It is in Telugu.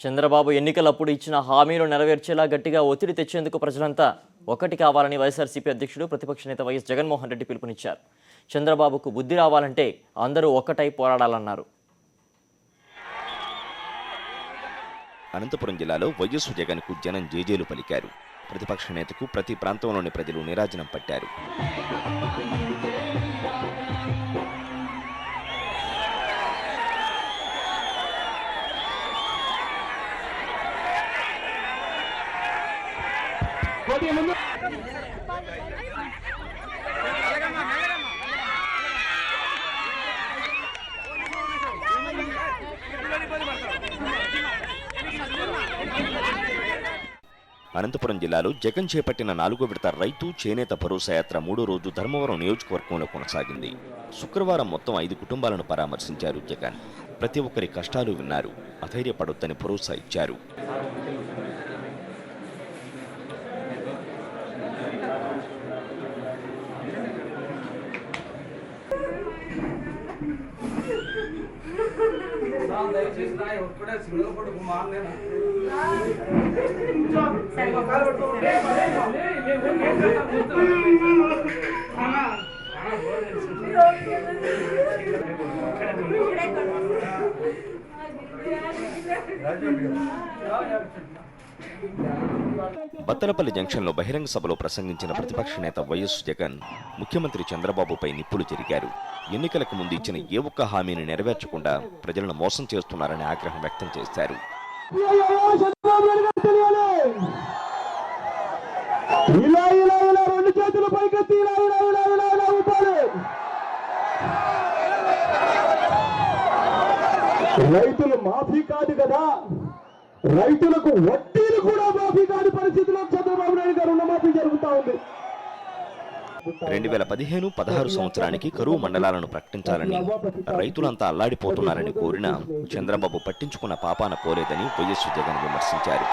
చంద్రబాబు ఎన్నికలప్పుడు ఇచ్చిన హామీలు నెరవేర్చేలా గట్టిగా ఒత్తిడి తెచ్చేందుకు ప్రజలంతా ఒకటి కావాలని వైఎస్ఆర్సీపీ అధ్యక్షుడు ప్రతిపక్ష నేత వైఎస్ జగన్మోహన్ రెడ్డి పిలుపునిచ్చారు. చంద్రబాబుకు బుద్ధి రావాలంటే అందరూ ఒక్కటై పోరాడాలన్నారు. అనంతపురం జిల్లాలో వైఎస్ జగన్కు జనం జేజేలు పలికారు. ప్రతిపక్ష నేతకు ప్రతి ప్రాంతంలోని ప్రజలు నీరాజనం పట్టారు. అనంతపురం జిల్లాలో జగన్ చేపట్టిన 4వ విడత రైతు చేనేత భరోసా యాత్ర 3వ రోజు ధర్మవరం నియోజకవర్గంలో కొనసాగింది. శుక్రవారం మొత్తం 5 కుటుంబాలను పరామర్శించారు జగన్. ప్రతి ఒక్కరి కష్టాలు విన్నారు. అధైర్యపడొద్దని భరోసా ఇచ్చారు. బత్తలపల్లి జంక్షన్లో బహిరంగ సభలో ప్రసంగించిన ప్రతిపక్ష నేత వైఎస్ జగన్ ముఖ్యమంత్రి చంద్రబాబుపై నిప్పులు చెరిగారు. ఎన్నికలకు ముందు ఇచ్చిన ఏ ఒక్క హామీని నెరవేర్చకుండా ప్రజలను మోసం చేస్తున్నారని ఆగ్రహం వ్యక్తం చేశారు. రైతులు మాఫీ కాదు కదా, రైతులకు వడ్డీలు కూడా మాఫీ కాని పరిస్థితిలో చంద్రబాబు నాయుడు గారు రుణమాఫీ జరుగుతా ఉంది. 2015-16 సంవత్సరానికి కరువు మండలాలను ప్రకటించాలని రైతులంతా అల్లాడిపోతున్నారని కోరినా చంద్రబాబు పట్టించుకున్న పాపాన పోలేదని వైఎస్ జగన్ విమర్శించారు.